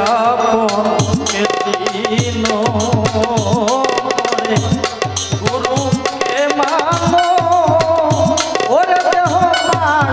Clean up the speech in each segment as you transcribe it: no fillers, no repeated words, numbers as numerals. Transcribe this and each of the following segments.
আপনকে চিনো গুরুকে মানো ওরে দেহ পাশ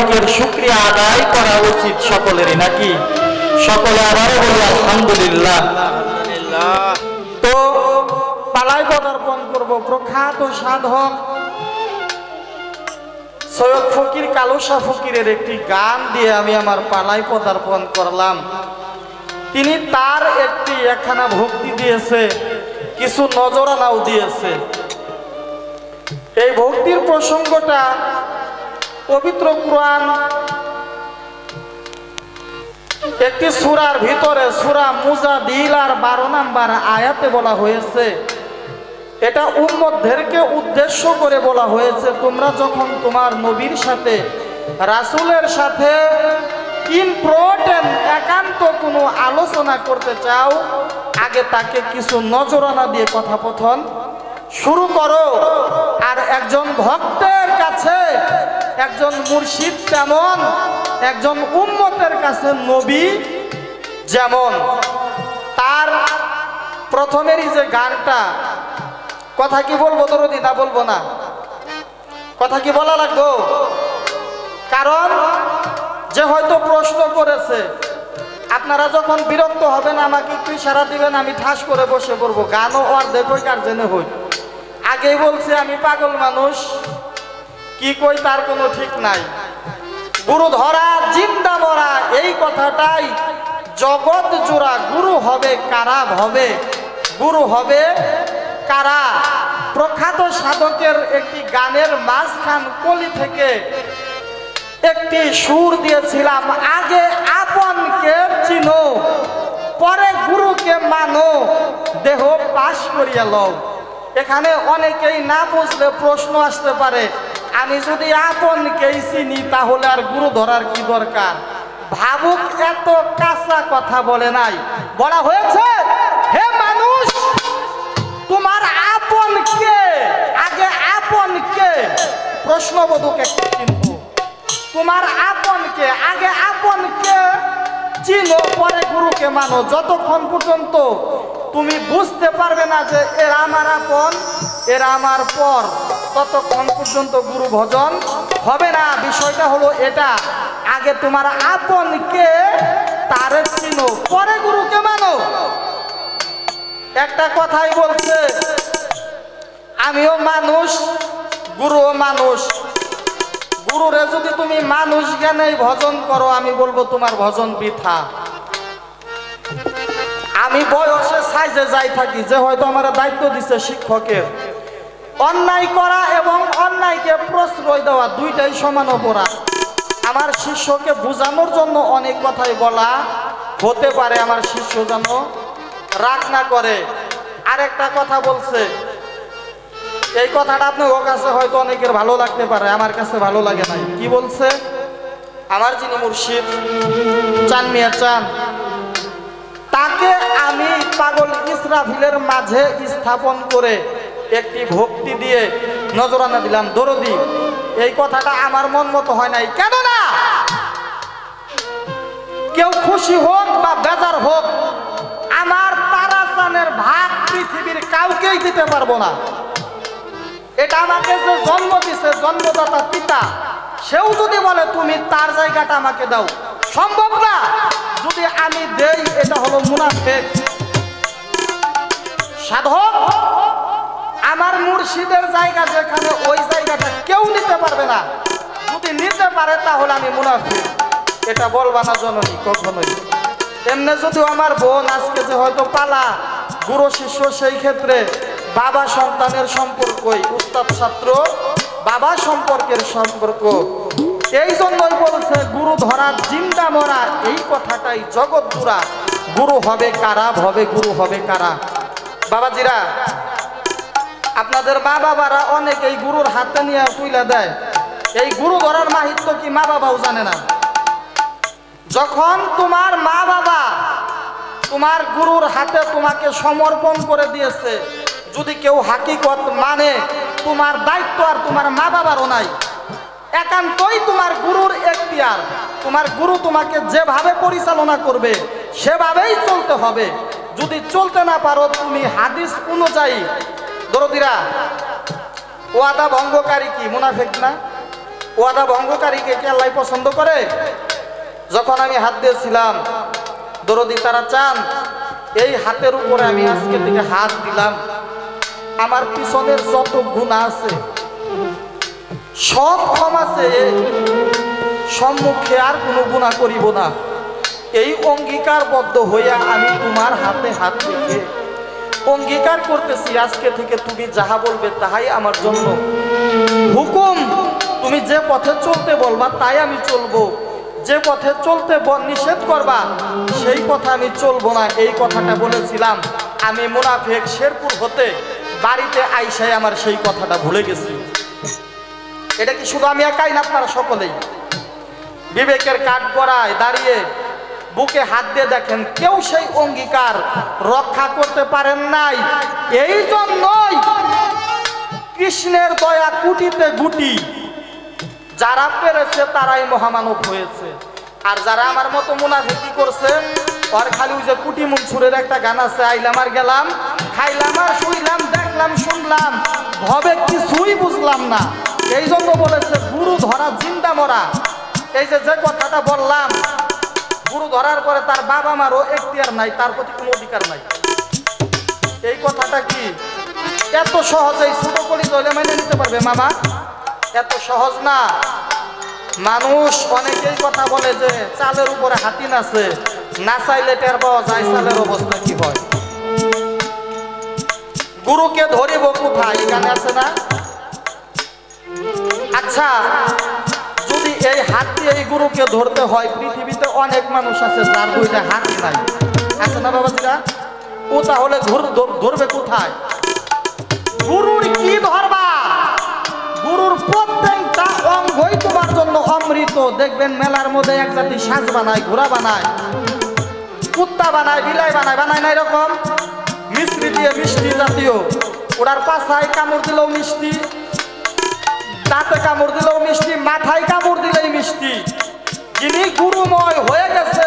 করিয়ালো শুকরিয়া আদায় করা উচিত সকলেরই নাকি সকলে আবারও বলি আলহামদুলিল্লাহ তো পালায় পদার্পণ করব প্রখ্যাত সাধক সৈয়দ ফকির কালুশা ফকিরের একটি গান দিয়ে আমি আমার পালায় পদার্পণ করলাম তিনি তার একখানা ভক্তি দিয়েছে কিছু নজরানাও দিয়েছে এই ভক্তির প্রসঙ্গটা পবিত্র কুরআন একটি সূরার ভিতরে সূরা মুজাদিলার 12 নম্বর আয়াতে বলা হয়েছে এটা উম্মতদেরকে উদ্দেশ্য করে বলা হয়েছে তোমরা যখন তোমার নবীর সাথে রাসূলের সাথে ইম্পর্টেন্ট একান্ত কোনো আলোচনা করতে চাও আগে তাকে কিছু নজরানা দিয়ে কথাপথন শুরু করো আর একজন ভক্তের কাছে একজন মুর্শিদ তেমন একজন উম্মতের কাছে নবী যেমন তার প্রথমেরই যে গানটা কথা কি বলবো দরদি না বলবো না কথা কি বলা লাগবে কারণ যে হয়তো প্রশ্ন করেছে আপনারা যখন বিরক্ত হবেন আমাকে একটু ইশারা দিবেন আমি ঠাস করে বসে পড়বো গানও আর দেখো কার জেনে হই আগেই বলছি আমি পাগল মানুষ কি কই তার কোনো ঠিক নাই গুরু ধরা জিন্দা মরা এই কথাটাই জগৎ জোড়া গুরু হবে কারা হবে গুরু হবে কারা প্রখ্যাত সাধকের একটি গানের মাঝখান কলি থেকে একটি সুর দিয়েছিলাম আগে আপনকে চিনো পরে গুরুকে মানো দেহ পাশ করিয়া লও এখানে অনেকেই না বুঝলে প্রশ্ন আসতে পারে আমি যদি আপনকেই চিনি তাহলে আর গুরু ধরার কি দরকার ভাবুক এত কাঁচা কথা বলে নাই বলা হয়েছে হে মানুষ তোমার আপন কে আগে আপন কে প্রশ্নবোধক একটা চিহ্ন তোমার আপন কে আগে আপন কে চিনো পরে গুরুকে মানো। যতক্ষণ পর্যন্ত তুমি বুঝতে পারবে না যে এরা আমার আপন এরা আমার পর, ততক্ষণ পর্যন্ত গুরু ভজন হবে না। বিষয়টা হলো এটা, আগে তোমার আপনকে তারে চিনো পরে গুরুকে মানো। একটা কথাই বলছে, আমিও মানুষ গুরুও মানুষ। গুরুরে যদি তুমি মানুষ জ্ঞানেই ভজন করো, আমি বলবো তোমার ভজন বৃথা। আমি বয়সে সাইজে যাই থাকি, যে হয়তো আমার দায়িত্ব দিছে শিক্ষকের, অন্যায় করা এবং অন্যায়কে প্রশ্রয় দেওয়া দুইটাই সমান অপরাধ। আমার শিষ্যকে বোঝানোর জন্য অনেক কথাই বলা হতে পারে, আমার শিষ্য যেন রাগ না করে। আরেকটা কথা বলছে, এই কথাটা আপনার কাছে হয়তো অনেকের ভালো লাগতে পারে, আমার কাছে ভালো লাগে নাই। কি বলছে? আমার যিনি মুর্শিদ চান মিয়া চান, তাকে আমি পাগল ইসরাফিলের মাঝে স্থাপন করে একটি ভক্তি দিয়ে নজরানা দিলাম দরদি। এই কথাটা আমার মন মতো হয় নাই। কেন না? কেউ খুশি হোক বা বেজার হোক, আমার তারাচানের ভাগ পৃথিবীর কাউকেই দিতে পারবো না। এটা আমাকে যে জন্ম দিছে জন্মদাতা পিতা, সেও যদি বলে তুমি তার জায়গাটা আমাকে দাও, সম্ভব না। যদি আমি দেই, এটা হলো মুনাফিক। সাধক আমার মুর্শিদের জায়গা যেখানে, ওই জায়গাটা কেউ নিতে পারবে না। যদি নিতে পারে তাহলে আমি মুনাফিক, এটা বলবা না জননী কখনোই। এমনি যদি আমার বোন আজকে যে হয়তো পালা গুরু শিষ্য, সেই ক্ষেত্রে বাবা সন্তানের সম্পর্কই, উস্তাদ ছাত্র বাবা সম্পর্কের সম্পর্ক। এই জন্যই বলছে গুরু ধরা জিন্দা মরা, এই কথাটাই জগৎ পুরা। গুরু হবে কারা, ভবে গুরু হবে কারা। বাবাজিরা, আপনাদের মা বাবারা অনেকেই গুরুর হাতে নিয়ে তুলে দেয়। এই গুরু ধরার মাহিত্য কি মা বাবাও জানে না। যখন তোমার মা বাবা তোমার গুরুর হাতে তোমাকে সমর্পণ করে দিয়েছে, যদি কেউ হাকিকত মানে, তোমার দায়িত্ব আর তোমার মা বাবারও নাই, একান্তই তোমার গুরুর এখতিয়ার। তোমার গুরু তোমাকে যেভাবে পরিচালনা করবে সেভাবেই চলতে হবে। যদি চলতে না পারো, তুমি হাদিস অনুযায়ী, দরদিরা, ওয়াদা ভঙ্গকারী কি মুনাফিক না? ওয়াদা ভঙ্গকারীকে কি আল্লাহ পছন্দ করে? যখন আমি হাত দিয়েছিলাম, দরদি তারা চান, এই হাতের উপরে আমি আজকে থেকে হাত দিলাম, আমার পিছনের যত গুনাহ আছে সব ক্ষমাছে, সম্মুখে আর কোনো গুনাহ করিব না। এই অঙ্গীকারবদ্ধ হইয়া আমি তোমার হাতে হাত রেখে অঙ্গীকার করতেছি, আজকে থেকে তুমি যাহা বলবে তাহাই আমার জন্য হুকুম। তুমি যে পথে চলতে বলবা তাই আমি চলবো, যে পথে চলতে নিষেধ করবা সেই পথে আমি চলবো না। এই কথাটা বলেছিলাম। আমি মুনাফিক শেরপুর হতে বাড়িতে আইসাই আমার সেই কথাটা ভুলে গেছি। এটা কি শুধু আমি একাই না, আপনারা সকলেই বিবেকের কাঠগড়ায় দাঁড়িয়ে বুকে হাত দিয়ে দেখেন, কেউ সেই অঙ্গীকার রক্ষা করতে পারেন নাই। এই জন্যই কৃষ্ণের দয়া কুটিতে গুটি, যারা পেরেছে তারাই মহামানব হয়েছে। আর যারা আমার মতো মুনাফিকি করছে, আর খালি ওই যে কুটি মনসুরের একটা গান আছে, আইলাম আর গেলাম, খাইলাম আর শুইলাম, দেখলাম শুনলাম, ভবে কিছুই বুঝলাম না। এই জন্য বলেছে গুরু ধরা জিন্দা মরা। এই যে কথাটা বললাম, গুরু ধরার পরে তার বাবা মারও এখতিয়ার নাই, তার প্রতি কোনো অধিকার নাই। এই কথাটা কি এত সহজেই ছোট করি দলে মেনে নিতে পারবে মামা? এত সহজ না। মানুষ অনেকেই কথা বলে যে চালের উপরে হাতি নাচে, না চাইলে টের পাওয়া যায় চালের অবস্থা কি হয়। গুরুকে ধরিব কোথায়, এখানে আছে না? আচ্ছা, যদি এই হাত দিয়ে এই গুরুকে ধরতে হয়, পৃথিবীতে অনেক মানুষ আছে যার দুইটা হাত নাই, আছে না বাবাজিরা? ও তাহলে ধরবে কোথায়? গুরুর কি ধরবা? গুরুর প্রত্যেকটা অঙ্গই তোমার জন্য অমৃত। দেখবেন মেলার মধ্যে এক জাতি সাজ বানায়, ঘোড়া বানায়, কুত্তা বানায়, বিলাই বানায়, বানায় না এরকম মিষ্টি দিয়ে, মিষ্টি জাতীয়। ওনার পাছায় কামড় দিলেও মিষ্টি, দাঁতে কামড় দিলেও মিষ্টি, মাথায় কামড় দিলেই মিষ্টি। যিনি গুরুময় হয়ে গেছে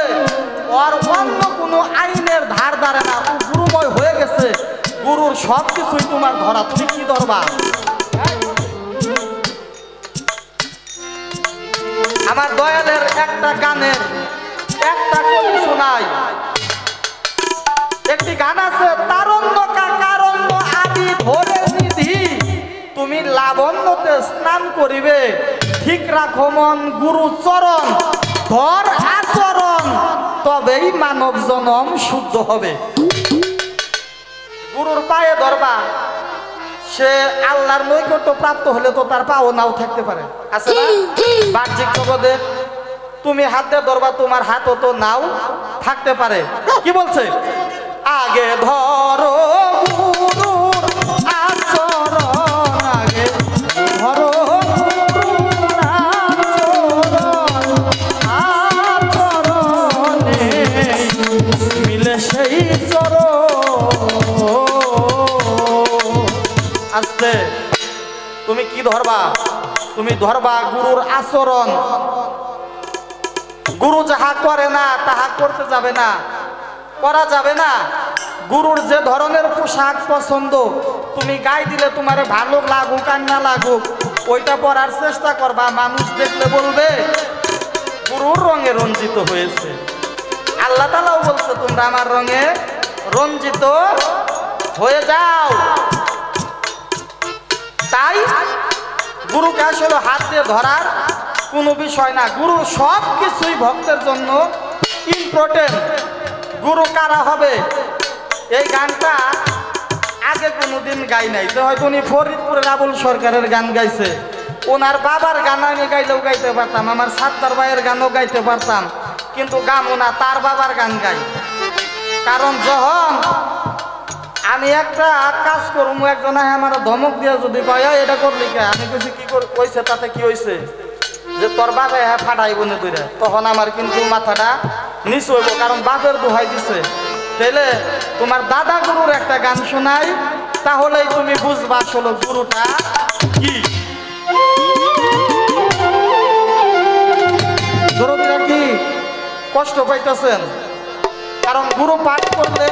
ওর অন্য কোনো আইনের ধার ধারে না, ও গুরুময় হয়ে গেছে, গুরুর সব কিছুই তোমার ধরা, তুমি কি ধরবা? আমার দয়ালের একটা গানের একটা কলি শোনাই। একটি গান আছে, তারণ্য কারণ্য আদি ধরে নিধি, তুমি লাবণ্যতে স্নান করিবে, ঠিক রাখো মন গুরু চরণ, ধর আচরণ, তবেই মানব জনম শুদ্ধ হবে। গুরুর পায়ে ধরবা, সে আল্লাহর নৈকট্য প্রাপ্ত হলে তো তার পাও নাও থাকতে পারে, আছে না? বাহ্যিক জগতে তুমি হাত দিয়ে ধরবা, তোমার হাতও তো নাও থাকতে পারে। কি বলছে? আগে ধরো গুরুর আচরণ, আগে ধরো গুরুর আচরণ, আচরণে মিলে সেই চরণ। আস্তে তুমি কি ধরবা? তুমি ধরবা গুরুর আচরণ। গুরু যাহা করে না তাহা করতে যাবে না, করা যাবে না। গুরুর যে ধরনের পোশাক পছন্দ, তুমি গায়ে দিলে তোমার ভালো লাগুক আর না লাগুক, ওইটা পরার চেষ্টা করবা। মানুষ দেখলে বলবে গুরুর রঙে রঞ্জিত হয়েছে। আল্লাহ তাআলাও বলছে তোমরা আমার রঙে রঞ্জিত হয়ে যাও। তাই গুরুকে আসলে হাত দিয়ে ধরার কোনো বিষয় না। গুরু সব কিছুই ভক্তের জন্য ইম্পর্টেন্ট। গুরু কারা হবে? এই গানটা আগে কোনোদিন গাই নাই, যে হয়তো উনি ফরিদপুরের আবুল সরকারের গান গাইছে, ওনার বাবার গান আমি গাইলেও গাইতে পারতাম, আমার সাত্তার ভাইয়ের গানও গাইতে পারতাম, কিন্তু গামো না, তার বাবার গান গাই। কারণ যখন আমি একটা কাজ করবো, একজন আমার ধমক দিয়ে যদি কয় এটা করলি কে, আমি কিছু কি কইছে তাতে কি হয়েছে, যে তোর বাবা হ্যাঁ ফাটাইব না তুই, তখন আমার কিন্তু মাথাটা নিচু হইব, কারণ বাপের দোহাই দিছে। তাইলে তোমার দাদা গুরুর একটা গান শোনাই, তাহলেই তুমি বুঝবা আসলে গুরুটা কি। দরদিরা কি কষ্ট পাইতেছেন? কারণ গুরু পাঠ করলে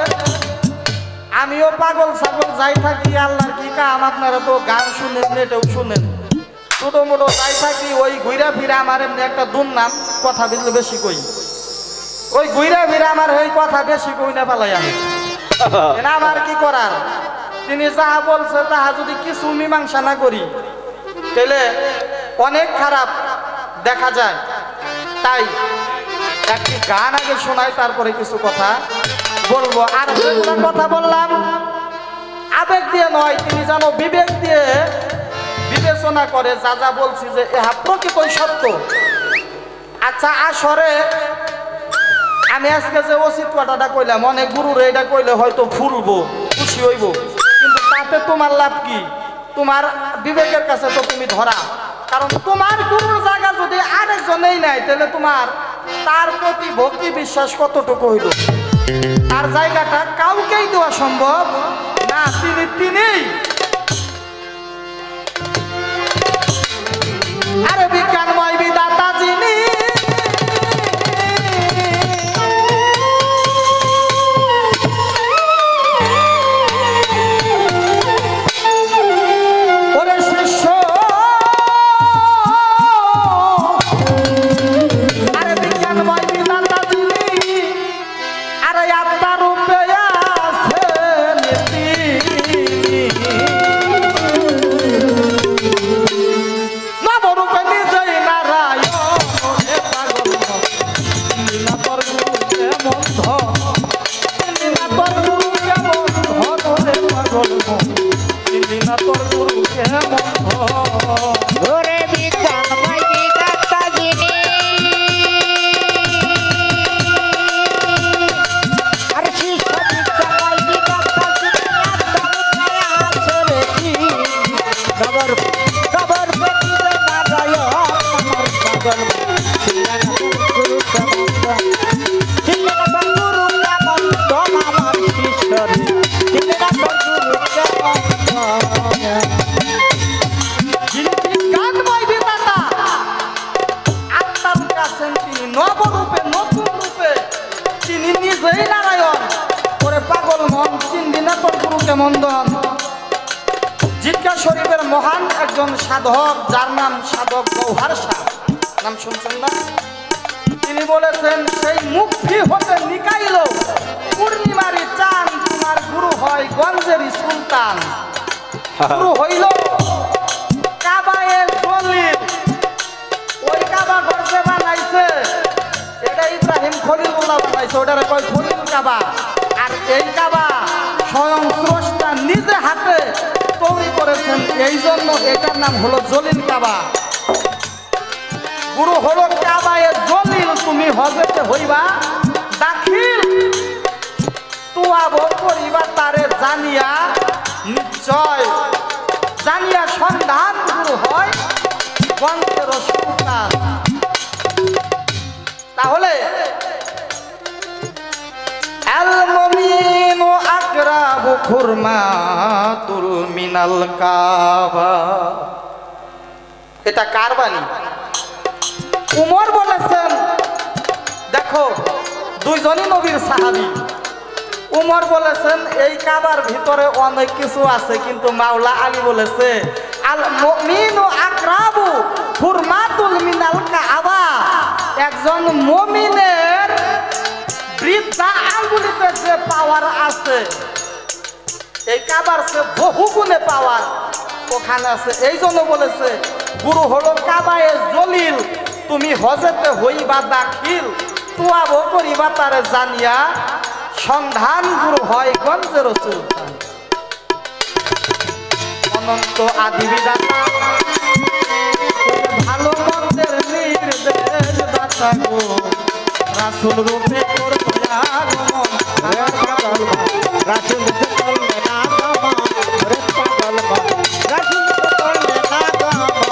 আমিও পাগল ছাগল যাই থাকি, আল্লাহর কি কাম, আপনারা তো গান শুনেন, নেটেও শুনেন, ছোটো মোটো যাই থাকি, ওই ঘুরা ফিরা আমার এমনি একটা দুর্নাম, কথা বুঝলে বেশি কই, ওই ঘুরা ফিরা আমার এই কথা বেশি কই না পালাই আমি। আমার কি করার, তিনি যাহা বলছে তাহা যদি কিছু মীমাংসা না করি তাহলে অনেক খারাপ দেখা যায়। তাই একটি গান আগে শোনাই, তারপরে কিছু কথা বলবো। আর যেগুলো কথা বললাম আবেগ দিয়ে নয়, তিনি যেন বিবেক দিয়ে বিবেচনা করে যা যা বলছি যে ইহা প্রকৃতই সত্য। আচ্ছা, আসরে আমি আজকে যে উচিত কথাটা কইলাম, অনেক গুরুর এটা কইলে হয়তো ফুলবো, খুশি হইব, কিন্তু তাতে তোমার লাভ কি? তোমার বিবেকের কাছে তো তুমি ধরা। কারণ তোমার গুরুর জায়গা যদি আরেকজনেই নাই, তাহলে তোমার তার প্রতি ভক্তি বিশ্বাস কতটুকু হইল? তার জায়গাটা কাউকেই দেওয়া সম্ভব না, তিনিই। আরে বিজ্ঞানময় বিধাতা যিনি, ওরে শিষ্য, আরে বিজ্ঞানময় বিধাতা যিনি, আরে আত্মার রূপে আছেন তিনি, নবরূপে নিজেই নারায়ণ। হে পাগল না তোর গুরু কেমন ধন, না তোর গুরু কেমন ধন, রে পাগল না তোর গুরু কেমন ধন। ওরে বিজ্ঞানময় বিধাতা যিনি, আর শিষ্য বিজ্ঞানময় বিধাতা যিনি, আত্মারূপে আছেন তিনি, নগর কবর পেটিতে নারায়ণ। আমার পাগল ছিলেন গুরু কেমন ধন, ছিলেন গুরু কেমন ধন, আমার শিষ্যর ছিলেন গুরু কেমন ধন। যিনি বিজ্ঞান নিজেই নারায়ণ করে পাগল মন চিনবি না তোর গুরু কেমন দন। জিটকা শরীফের মহান একজন সাধক যার নাম সাধক গৌহার শাহ, নাম শুনছেন না? তিনি বলেছেন সেই মুক্তি হতে নিকাইল পূর্ণিমারি চান, তোমার গুরু হয় গঞ্জের সুলতান। গুরু হইল কাবায়ে জলিল, ওই কাবা গর্জে বানাইছে এটা ইব্রাহিম খলিলুল্লাহ বানাইছে, ওটারে কয় খলিল কাবা। আর এই কাবা স্বয়ং স্রষ্টা নিজে হাতে তৈরি করেছেন, এই জন্য এটার নাম হলো জলিল কাবা। গুরু হলো কাবায়ে জলিল, তুমি হজরতে হইবা দাখিল, তুয়াবো করিবা তারে জানিয়া নিশ্চয়, জানিয়া সন্ধান গুরু হয় গঞ্জের সুলতান। তাহলে আল মুমিনু আকরাবু খুরমাতুল মিনাল কাবা, এটা কার বাণী? উমর বলেছেন, দেখো দুইজনই নবীর সাহাবী। উমর বলেছেন এই কাবার ভিতরে অনেক কিছু আছে, কিন্তু মাওলা আলী বলেছে আল মুমিনু আকরাবু খুরমাতুল মিনাল কাবা, একজন মুমিনের বৃদ্ধা আঙ্গুলিতে যে পাওয়ার আছে এই কাবার সে বহু গুণে পাওয়ার ওখানে আছে। এই জন্য বলেছে গুরু হলো কাবায়ে জলিল, তুমি হজেতে হইবা দাখিল, তুয়াবো করিবা তারে জানিয়া সন্ধান গুরু হয় গঞ্জের সুলতান। অনন্ত আদি বিধাতা ভালো মন্দের নির্দেশ দাতা গো, রাসূল রূপে করবে আগমন, রাসূল রূপে করবে আগমন, ওরে পাগল মন রাসূল রূপে করবে আগমন।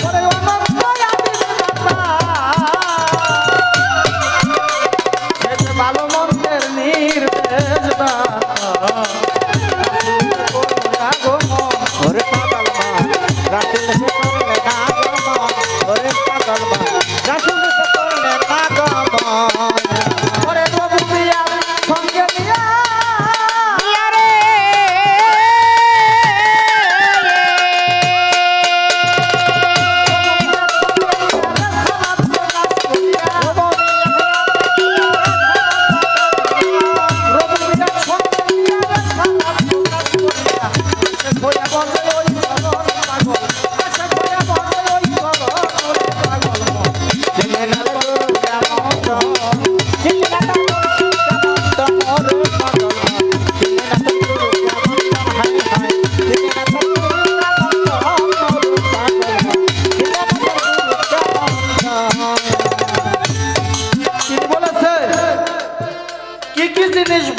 ওরে অনন্ত আদি বিধাতা সে ভালো মন্দের নির্দেশ দাতা, রাসূল রূপে করবে আগমন, ওরে পাগল মন রাসূল রূপে করবে আগমন, ওরে পাগল মন রাসূল রূপে করবে আগমন। ওরে রবুবিয়া সঙ্গে নিয়া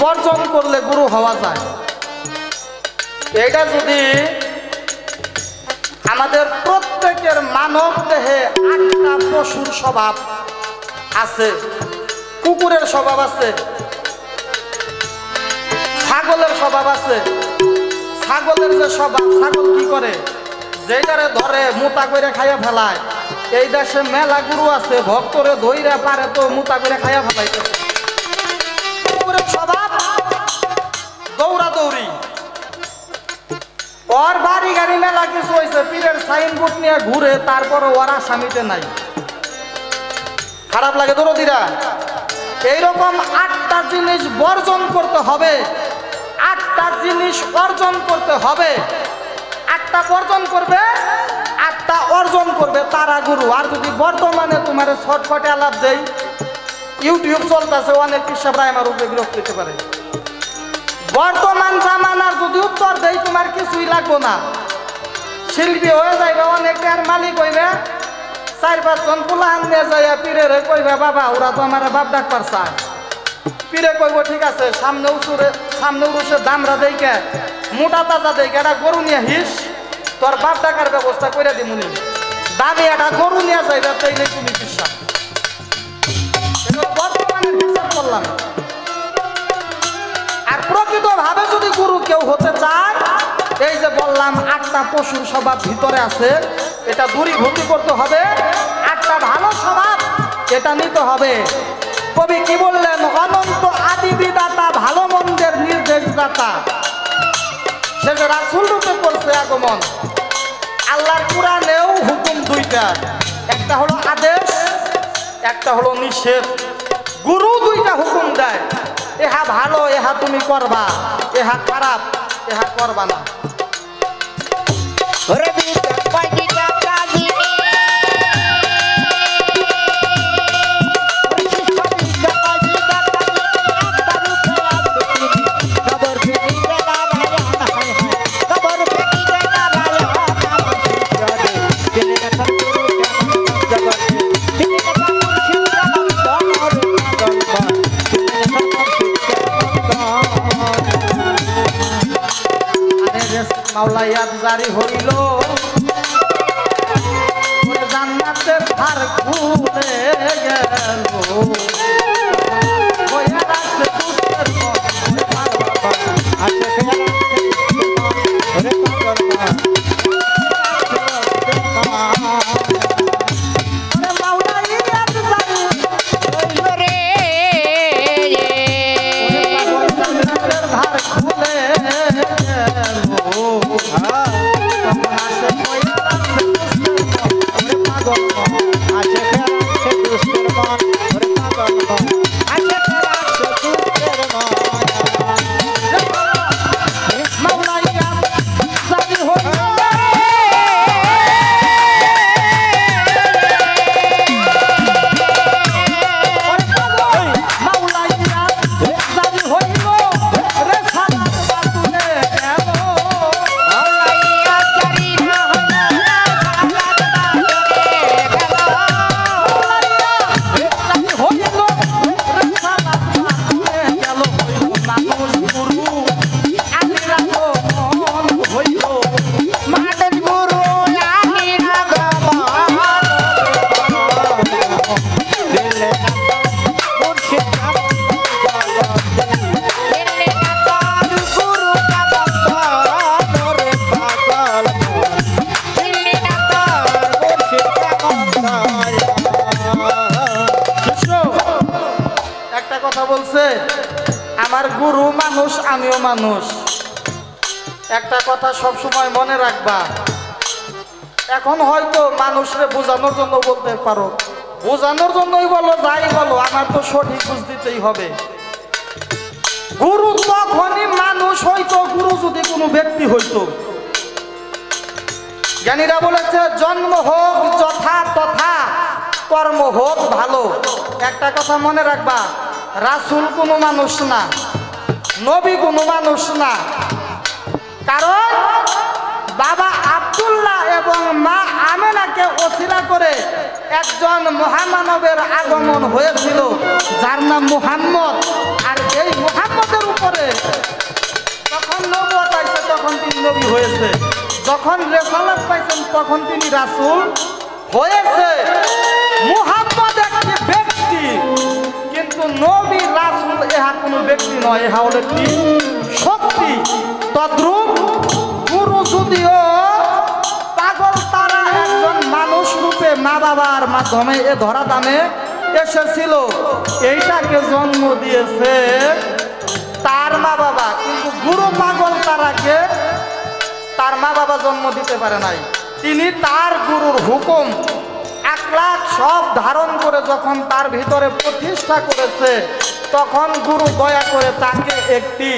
বর্জন করলে গুরু হওয়া যায়। এটা যদি আমাদের প্রত্যেকের মানব দেহে 8টা পশুর স্বভাব আছে, কুকুরের স্বভাব আছে, ছাগলের স্বভাব আছে। ছাগলের যে স্বভাব, ছাগল কি করে যেটারে ধরে মোটা করে খাইয়া ফেলায়। এই দেশে মেলা গুরু আছে ভক্তরে ধইরা পারে তো মোটা করে খাইয়া ফেলাইতে। কুকুরের স্বভাব দৌড়াদৌড়ি, ওর বাড়ি গাড়ি মেলা কিছু হয়েছে, পীরের সাইনবোর্ড নিয়ে ঘুরে, তারপরে ওরা স্বামীতে নাই। খারাপ লাগে দরদিরা। এইরকম 8টা জিনিস বর্জন করতে হবে, 8টা জিনিস অর্জন করতে হবে। 8টা বর্জন করবে, 8টা অর্জন করবে তারা গুরু। আর যদি বর্তমানে তোমার শর্টকাটে আলাপ দেই, ইউটিউব চলতেছে, অনেক পিসাবরা আমার উপরে বিরক্ত হতে পারে। বর্তমান জামানার যদি উত্তর দেই তোমার কিছুই লাগবো না, শিল্পী হয়ে যাইবে, অনেকের মালিক হইবে, 4-5 জন পুলাহান নিয়ে যাইয়া পীরের কইবে বাবা ওরা তো আমার বাপ ডাকবার চায়। পীরে কইব ঠিক আছে, সামনে উরুষের দামরা দেইকে মোটা তাজা দেইকে একটা গরু নিয়ে হিস, তোর বাপ ডাকার ব্যবস্থা করে দিমুনি। দাবি একটা গরু নিয়ে যাইবে, তাইলে তুমি বিশ্বাস। বর্তমানের হিসাব করলাম। আর প্রকৃত ভাবে যদি গুরু কেউ হতে চায়, এই যে বললাম 8টা পশুর স্বভাব ভিতরে আছে, এটা দূরীভূতি করতে হবে। 8টা ভালো স্বভাব এটা নিতে হবে। কবি কি বললেন? কথা, সে যে রাসূল রূপে করছে আগমন। আল্লাহর কোরআনেও হুকুম দুইটা, একটা হলো আদেশ, একটা হলো নিষেধ। গুরু দুইটা হুকুম দেয়, এহা ভালো এহা তুমি করবা, এহা খারাপ এহা করবা না। ওরে বিটা পাইটা কাজিনী মাওলা ইয়াদ জারি হইল, জান্নাতের ধার খুলে গেল, বইয়া রাখছে দুঃখের মাওলা ইয়াদ জারি হইল রে, জান্নাতের ধার খুলে বলছে, আমার গুরু মানুষ আমিও মানুষ। একটা কথা সব সময় মনে রাখবা, এখন হয়তো মানুষরে বোঝানোর জন্য বলতে পারো, বোঝানোর জন্যই বলো, যাই বলো, আমার তো সঠিক বুঝ দিতেই হবে। গুরু তখনই মানুষ হইতো গুরু যদি কোনো ব্যক্তি হইতো। জ্ঞানীরা বলেছে জন্ম হোক যথা তথা, কর্ম হোক ভালো। একটা কথা মনে রাখবা, রাসূল কোনো মানুষ না, নবী কোনো মানুষ না। কারণ বাবা আব্দুল্লাহ এবং মা আমেনাকে ওসিলা করে একজন মহামানবের আগমন হয়েছিল, যার নাম মুহাম্মদ। আর এই মুহাম্মদের উপরে যখন নবুয়ত পাইছে তখন তিনি নবী হয়েছে, যখন রিসালাত পাইছেন তখন তিনি রাসূল হয়েছে। মুহাম্মদ একটি ব্যক্তি, কিন্তু নবী রাসূল ইহা কোনো ব্যক্তি নয়, ইহা হলো একটি শক্তি। তদ্রূপ গুরু যদিও পাগল তারা একজন মানুষ রূপে মা বাবার মাধ্যমে এ ধরা দামে এসেছিল, এইটাকে জন্ম দিয়েছে তার মা বাবা, কিন্তু গুরু পাগল তারাকে তার মা বাবা জন্ম দিতে পারে নাই। তিনি তার গুরুর হুকুম আখলাক সব ধারণ করে যখন তার ভিতরে প্রতিষ্ঠা করেছে, তখন গুরু দয়া করে তাকে একটি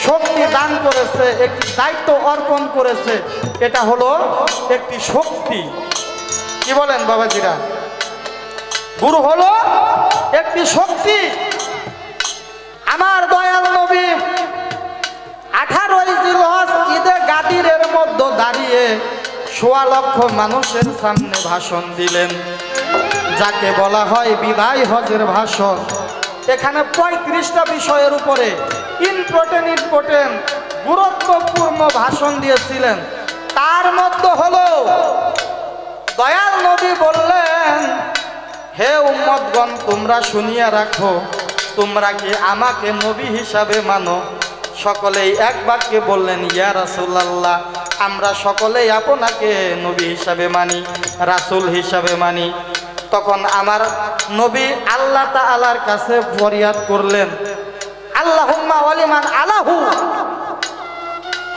শক্তি দান করেছে, একটি দায়িত্ব অর্পণ করেছে। এটা হলো একটি শক্তি। কি বলেন বাবাজিরা? গুরু হলো একটি শক্তি। আমার দয়াল নবী 18 জিলহজ ঈদে গাদিরের মধ্যে দাঁড়িয়ে ১.৫ লক্ষ মানুষের সামনে ভাষণ দিলেন, যাকে বলা হয় বিদায় হজের ভাষণ। এখানে ৩৫টা বিষয়ের উপরে ইম্পর্টেন্ট গুরুত্বপূর্ণ ভাষণ দিয়েছিলেন। তার মধ্যে হলো দয়াল নবী বললেন, হে উম্মতগণ, তোমরা শুনিয়া রাখো, তোমরা কি আমাকে নবী হিসাবে মানো? সকলেই এক বাক্যে বললেন, ইয়া রাসূলুল্লাহ, আমরা সকলেই আপনাকে নবী হিসাবে মানি, রাসূল হিসাবে মানি। তখন আমার নবী আল্লাহ তাআলার কাছে ফরিয়াদ করলেন, আল্লাহুম্মা ওয়ালিমান আলাহু,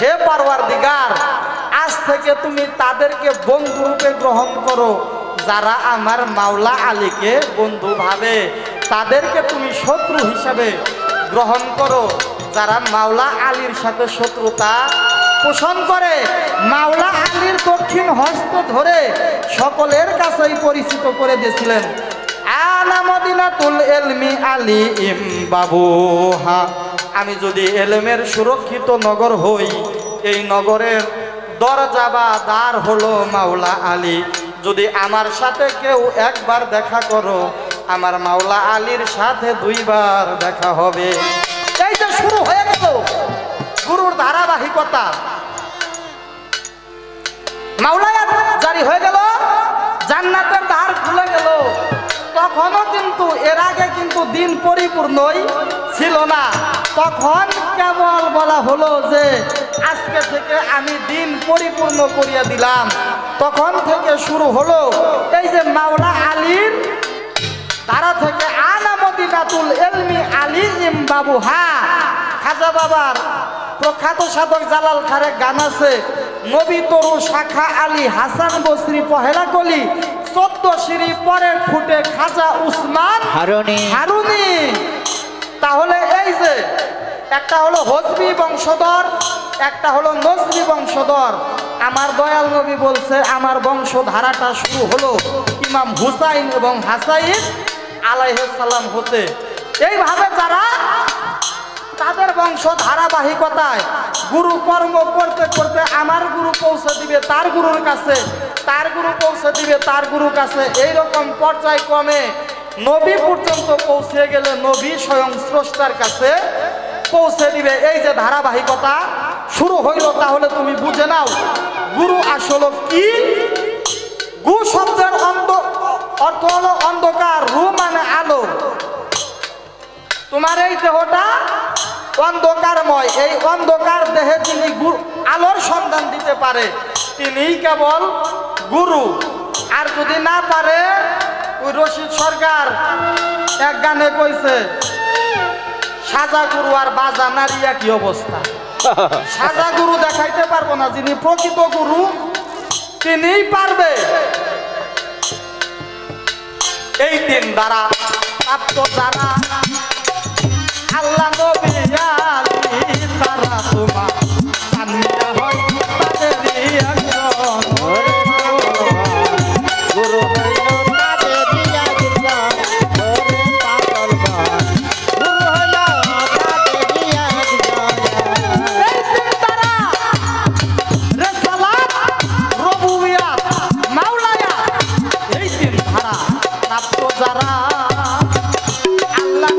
হে পারওয়ারদিগার, আজ থেকে তুমি তাদেরকে বন্ধু রূপে গ্রহণ করো যারা আমার মাওলা আলীকে বন্ধু ভাবে, তাদেরকে তুমি শত্রু হিসাবে গ্রহণ করো যারা মাওলা আলীর সাথে শত্রুতা পোষণ করে। মাওলা আলীর দক্ষিণ হস্ত ধরে সকলের কাছেই পরিচিত করে দিয়েছিলেন, আনা মদিনাতুল ইলমি আলিম বাবুহা, আমি যদি এলেমের সুরক্ষিত নগর হই, এই নগরের দরজা বা দ্বার হলো মাওলা আলী। যদি আমার সাথে কেউ একবার দেখা করো, আমার মাওলা আলীর সাথে দুইবার দেখা হবে। এই যে শুরু হয়ে গেল গুরুর ধারাবাহিকতা, মাওলায়াত জারি হয়ে গেল, জান্নাতের দ্বার খুলে গেল। তখনও কিন্তু এর আগে কিন্তু দিন পরিপূর্ণই ছিল না, তখন কেবল বলা হলো যে আজকে থেকে আমি দিন পরিপূর্ণ করিয়া দিলাম। তখন থেকে শুরু হলো এই যে মাওলা আলীর তারা থেকে আনা মদিনাতুল ইলমি আলিম বাবুহা। খাজা বাবার প্রখ্যাত সাধক জালাল খানের গান আছে, নবী তরু শাখা আলী হাসান বসরি পহেলা কলি, 14 সিঁড়ি পরে ফুটে খাজা উসমান হারুনি। তাহলে এই যে একটা হলো হজবি বংশধর, একটা হলো নজরি বংশধর। আমার দয়াল নবী বলছে আমার বংশধারাটা শুরু হলো ইমাম হুসাইন এবং হাসাইন আলাইহিস সালাম হতে। এইভাবে যারা তাদের বংশ ধারাবাহিকতায় গুরু কর্ম করতে করতে আমার গুরু পৌঁছে দিবে তার গুরুর কাছে, তার গুরু পৌঁছে দিবে তার গুরুর কাছে, এইরকম পর্যায়ক্রমে নবী পর্যন্ত পৌঁছে গেলে নবী স্বয়ং স্রষ্টার কাছে পৌঁছে দিবে। এই যে ধারাবাহিকতা শুরু হইল, তাহলে তুমি বুঝে নাও গুরু আসলে কি। গু শব্দের অর্থ হলো অন্ধকার, রু মানে আলো। তোমার এই দেহটা অন্ধকারময়, এই অন্ধকার দেহে যিনি আলোর সন্ধান দিতে পারে তিনিই কেবল গুরু। আর যদি না পারে, ওই রশিদ সরকার এক গানে কইছে, সাজা গুরু আর বাজা নারী কি অবস্থা। সাজা গুরু দেখাইতে পারবো না, যিনি প্রকৃত গুরু তিনিই পারবে। এই দিন দ্বারা প্রাপ্ত যারা আল্লাহ নবী আলী, তারা তোমার সান্নিধ্য হয় তাদেরই একজন। গুরু হইল তাদেরই একজন, ওরে পাগল ভাই, গুরু হইল তাদেরই একজন। এই দিন দ্বারা রেসালাত, রবুবিয়াত, মাওলায়াত, এই দিন ধারা প্রাপ্ত যারা আল্লাহ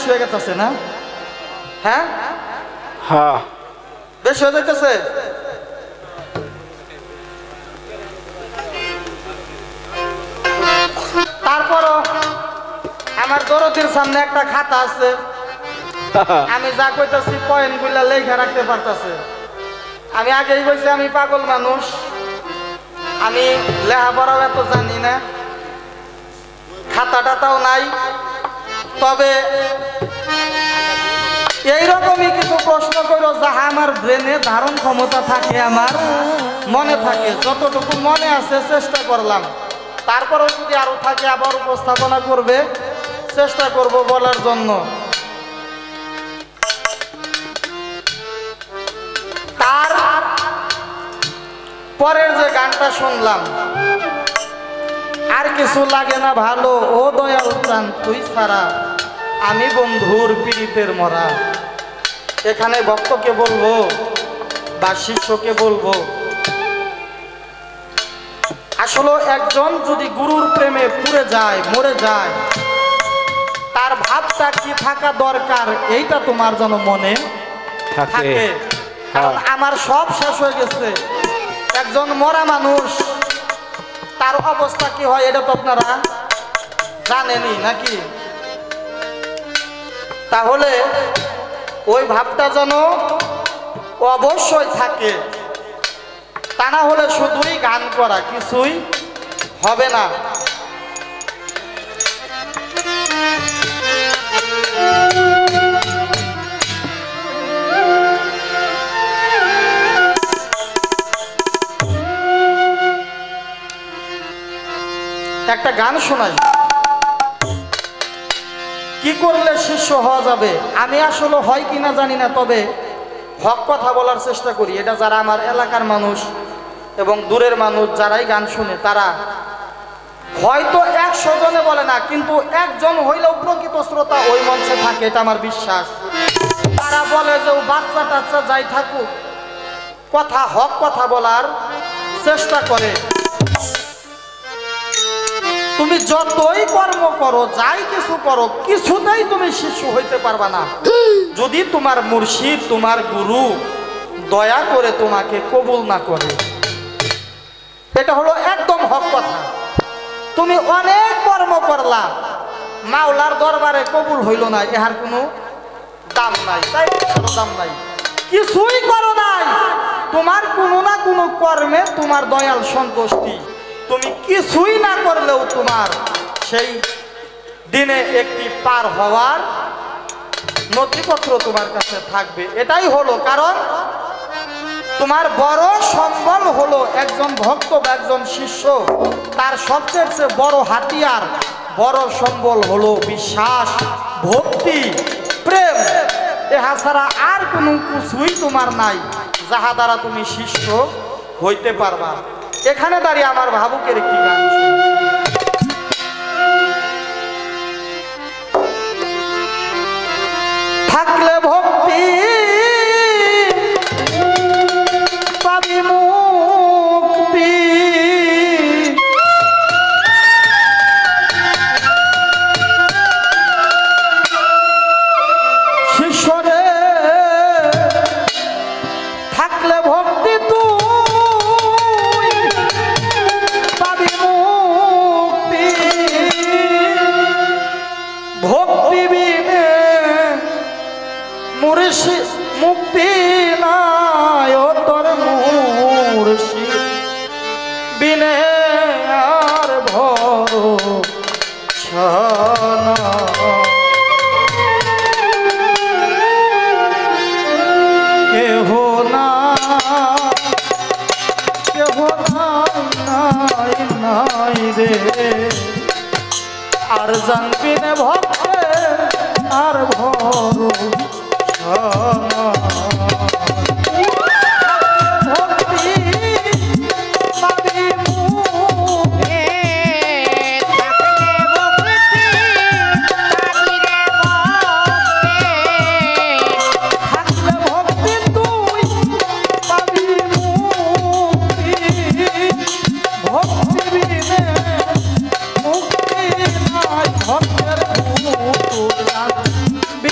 বেশি হয়ে গেছে না? হ্যাঁ হ্যাঁ বেশি হয়ে যাইতেছে। তারপরও আমার দরদির সামনে একটা খাতা আছে, আমি যা কইতাছি পয়েন্ট গুলা লেখা রাখতে পারতাছে। আমি আগেই কইছি আমি পাগল মানুষ, আমি লেখাপড়াও এত জানি না, খাতা টাতাও নাই। তবে এইরকমই কিছু প্রশ্ন করো যাহা আমার ব্রেনে ধারণ ক্ষমতা থাকে, আমার মনে থাকে। যতটুকু মনে আছে চেষ্টা করলাম, তারপরেও যদি আরো থাকে আবার উপস্থাপনা করবে চেষ্টা করব বলার জন্য। তার পরের যে গানটা শুনলাম, আর কিছু লাগে না ভালো ও দয়াল প্রাণ তুই ছাড়া, আমি বন্ধুর পীড়িতের মরা। এখানে ভক্তকে বলবো বা শিষ্যকে বলবো, আসলে একজন যদি গুরুর প্রেমে পুড়ে যায়, মরে যায়, তার ভাবটা কি থাকা দরকার এইটা তোমার যেন মনে থাকে। কারণ আমার সব শেষ হয়ে গেছে, একজন মরা মানুষ তার অবস্থা কি হয় এটা তো আপনারা জানেনই নাকি? তাহলে ওই ভাবটা যেন অবশ্যই থাকে, তা না হলে শুধুই গান করা কিছুই হবে না। একটা গান শোনাই, কি করলে শিষ্য হওয়া যাবে। আমি আসলে হয় কিনা জানি না, তবে হক কথা বলার চেষ্টা করি। এটা যারা আমার এলাকার মানুষ এবং দূরের মানুষ যারাই গান শুনে, তারা হয়তো 100 জনে বলে না, কিন্তু একজন হইলেও প্রকৃত শ্রোতা ওই মঞ্চে থাকে, এটা আমার বিশ্বাস। তারা বলে যে ও বাচ্চা টাচ্চা যাই থাকুক, কথা হক কথা বলার চেষ্টা করে। তুমি যতই কর্ম করো, যাই কিছু করো, কিছুতেই তুমি শিষ্য হইতে পারবা না যদি তোমার মুর্শিদ, তোমার গুরু দয়া করে তোমাকে কবুল না করে। এটা হলো একদম হক কথা। তুমি অনেক কর্ম করলা, মাওলার দরবারে কবুল হইল না, এর কোনো দাম নাই, তাই দাম নাই। কিছুই করো নাই, তোমার কোনো না কোনো কর্মে তোমার দয়াল সন্তুষ্টি। তুমি কিছুই না করলেও তোমার সেই দিনে একটি পার হওয়ার নথিপত্র তোমার কাছে থাকবে। এটাই হলো কারণ। তোমার বড় সম্বল হলো একজন ভক্ত বা একজন শিষ্য, তার সবচেয়ে বড় হাতিয়ার, বড় সম্বল হলো বিশ্বাস, ভক্তি, প্রেম। এহা ছাড়া আর কোনো কিছুই তোমার নাই যাহা দ্বারা তুমি শিষ্য হইতে পারবা। এখানে দাঁড়িয়ে আমার ভাবুকের একটি গান থাকলে ভক্তি পাবি মুক্তি, শিষ্যরে থাকলে ভক্তি তুই পাবি মুক্তি, ভক্তি বিনে মুর্শিদ মুক্তি নাই, ও তোর মুর্শিদ বিনে আর ভরসা নাই। কেহ না, কেহ নাই নাই রে, আর জানবি না ভক্তে আর ভরসা ভক্তি পাবি মুক্তি, থাকলে ভক্তি তুই পাবি মুক্তি, ভক্তি বিনে মুক্তি নাই, ভক্তের মুক্তি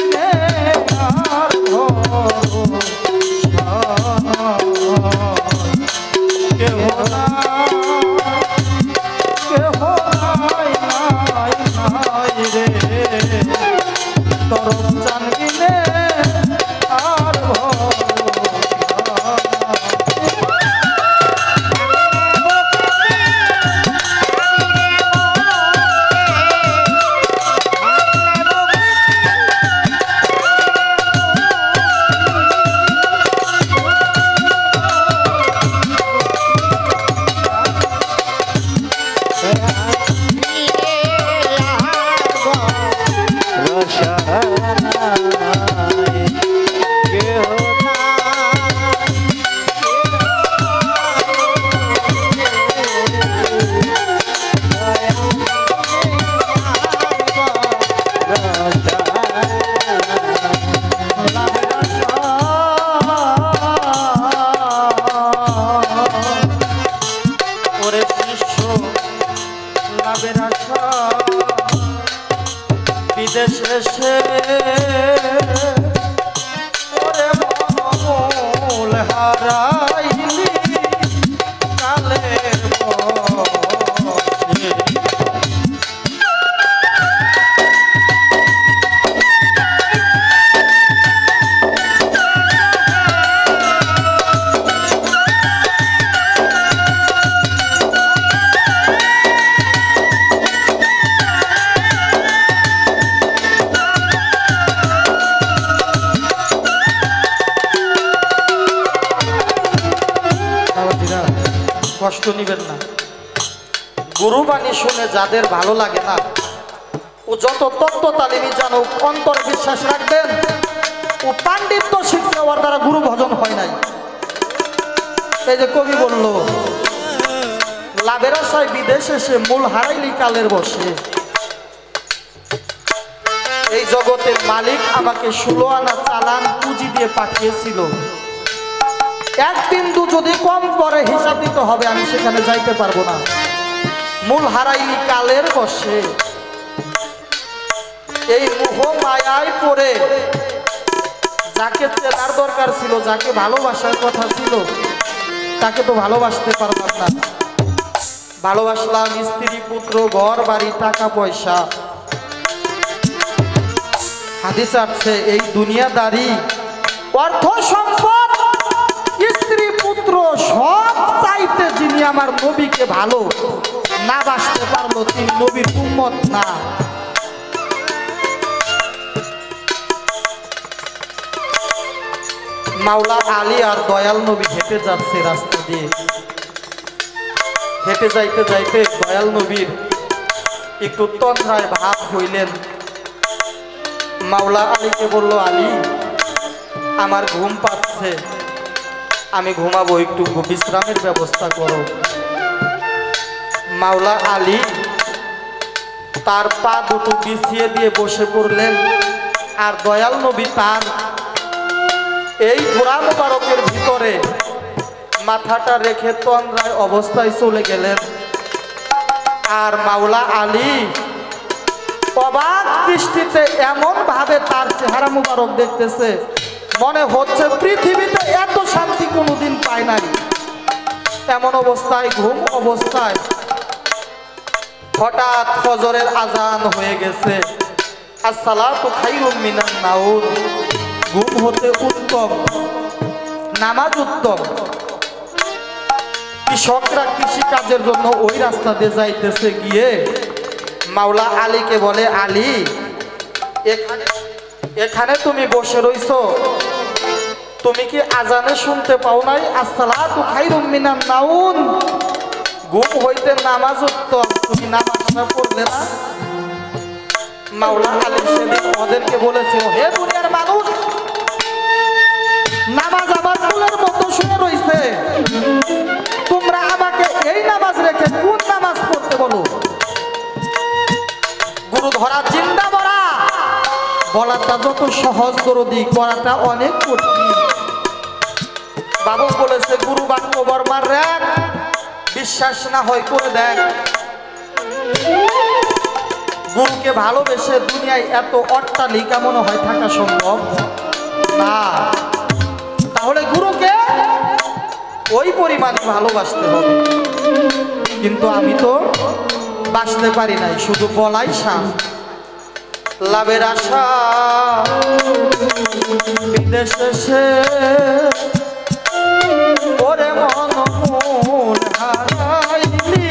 কষ্ট নিবেন না। গুরুবাণী শুনে যাদের ভালো লাগে না, ও যত তত্ত্ব তালিমি জানুক, অন্তর বিশ্বাস রাখবেন ও পাণ্ডিত্য শিখছে, ওর দ্বারা গুরু ভজন হয় নাই। এই যে কবি বলল, লাভের আশায় বিদেশে সে মূল হারাইলি কালের বসে। এই জগতের মালিক আমাকে 16 আনা চালান পুঁজি দিয়ে পাঠিয়েছিল। এক বিন্দু যদি কম পরে হিসাব দিতে হবে, আমি সেখানে যাইতে পারবো না। মূল হারাইলি কালের বসে। এই মোহ মায়ায় পড়ে যাকে চেনার দরকার ছিল, যাকে ভালোবাসার কথা ছিল, তাকে তো ভালোবাসতে পারলাম না। ভালোবাসলাম স্ত্রী, পুত্র, ঘর বাড়ি, টাকা পয়সা। হাদিসে আছে এই দুনিয়াদারি, অর্থ সম্পদ, স্ত্রী পুত্র সব চাইতে যিনি আমার নবীকে ভালো না বাসতে পারলো, তিনি নবীর উম্মত না। মাওলা আলী আর দয়াল নবী হেঁটে যাচ্ছে রাস্তা দিয়ে। হেঁটে যাইতে যাইতে দয়াল নবীর একটু তন্দ্রায় ভাব হইলেন। মাওলা আলীকে বলল, আলী আমার ঘুম পাচ্ছে, আমি ঘুমাবো, একটু বিশ্রামের ব্যবস্থা করো। মাওলা আলী তার পা দুটো বিছিয়ে দিয়ে বসে পড়লেন, আর দয়াল নবী তার এই ঘোড়া মোবারকের ভিতরে মাথাটা রেখে তন্দ্রায় অবস্থায় চলে গেলেন। আর মাওলা আলী অবাক দৃষ্টিতে এমন ভাবে তার চেহারা মুবারক দেখতেছে, মনে হচ্ছে পৃথিবীতে এত শান্তি কোনোদিন পায় নাই। এমন অবস্থায়, ঘুম অবস্থায় হঠাৎ ফজরের আজান হয়ে গেছে। আসসালাতু খায়রুম মিনান নাউম, ঘুম হতে উত্তম, নামাজ উত্তম। কৃষকরা কৃষি কাজের জন্য ওই রাস্তা দিয়ে যাইতেছে, গিয়ে মাওলা আলীকে বলে, আলী এখানে তুমি বসে রইছো, তুমি কি আজানে শুনতে পাও নাই? আসসালাতু খায়রুম মিনান নাউম, ঘুম হইতে নামাজ উত্তম, তুমি নামাজটা পড়লে না? মাওলা আলী সেদিন ওদেরকে বলেছে, হে দুনিয়ার মানুষ, নামাজ আমার ফুলের মতো শুনে রইছে, তোমরা আমাকে এই নামাজ রেখে কোন নামাজ পড়তে বলো? গুরু ধরা জিন্দা মরা, বলাটা যত সহজ দরদি, করাটা অনেক কঠিন। বাবু বলেছে, গুরু বাক্য বর্মার রেখ, বিশ্বাস না হয় করে দেখ। গুরুকে ভালোবেসে দুনিয়ায় এত অট্টালিকা মনে হয় থাকা সম্ভব না। তাহলে গুরুকে ওই পরিমাণে ভালোবাসতে হবে। কিন্তু আমি তো বাঁচতে পারি নাই, শুধু বলাই শান। লাভের আশা বিদেশে সে ওরে মন মন হারাইলি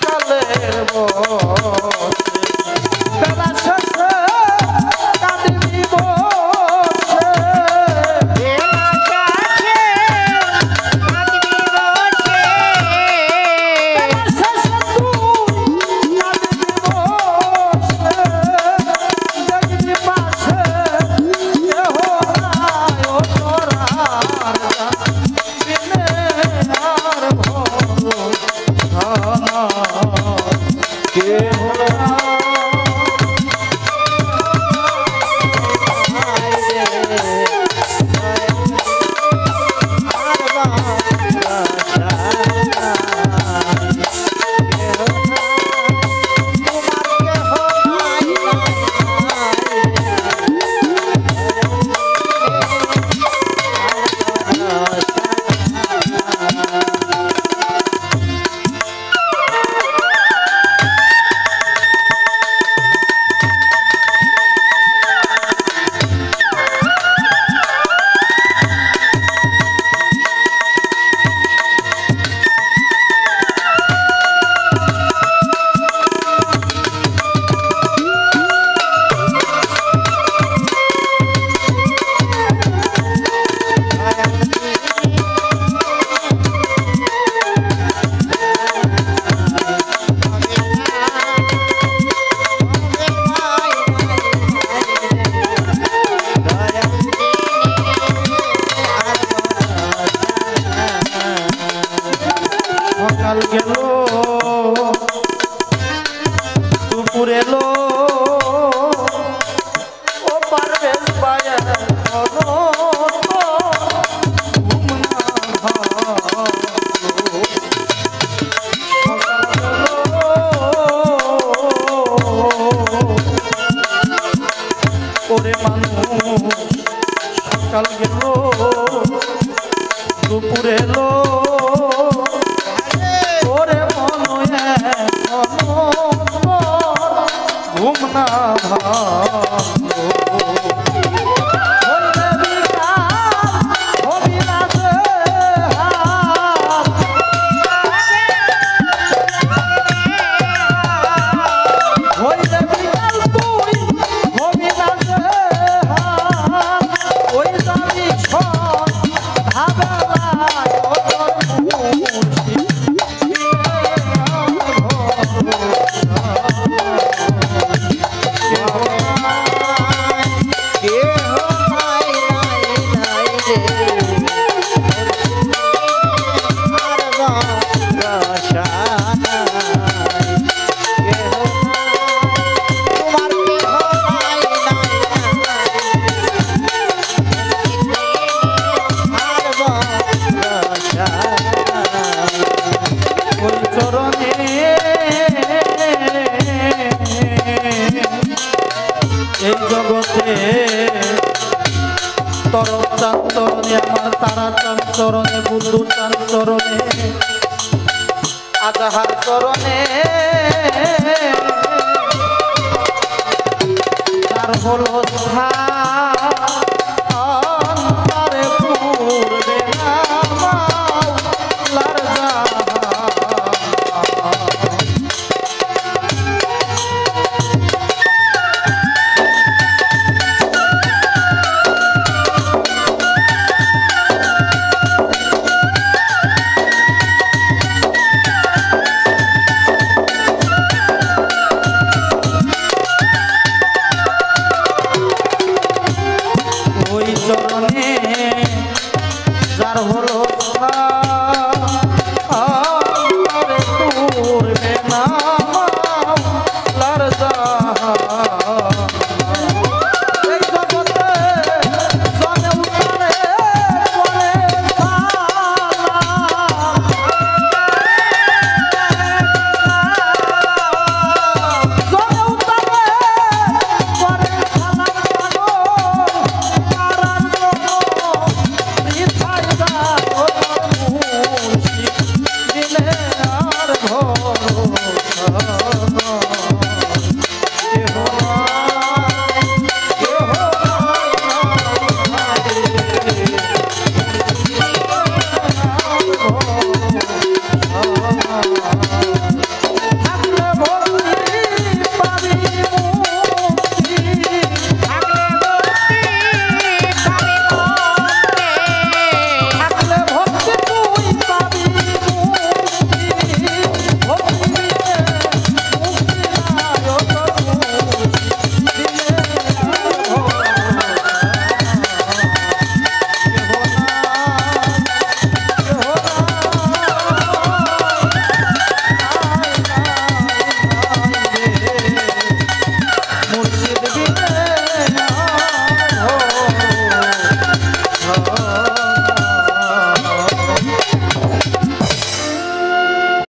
কালের বসে, বেলা শেষে কাঁদবি বসে, সকাল গেল দুপুর এলো ও পারবেশ পায়া ওরে মানুষ সকাল গেল দুপুর এলো ওরে মনে ঘুম না ভালো এই জগতে তরফ চাঞ্চরণে আমার তারা চাঞ্চরণে বুলু চাঞ্চরণে আজাহার চরণে তার হলো তারে পূর্বে লার চরণে যার হলো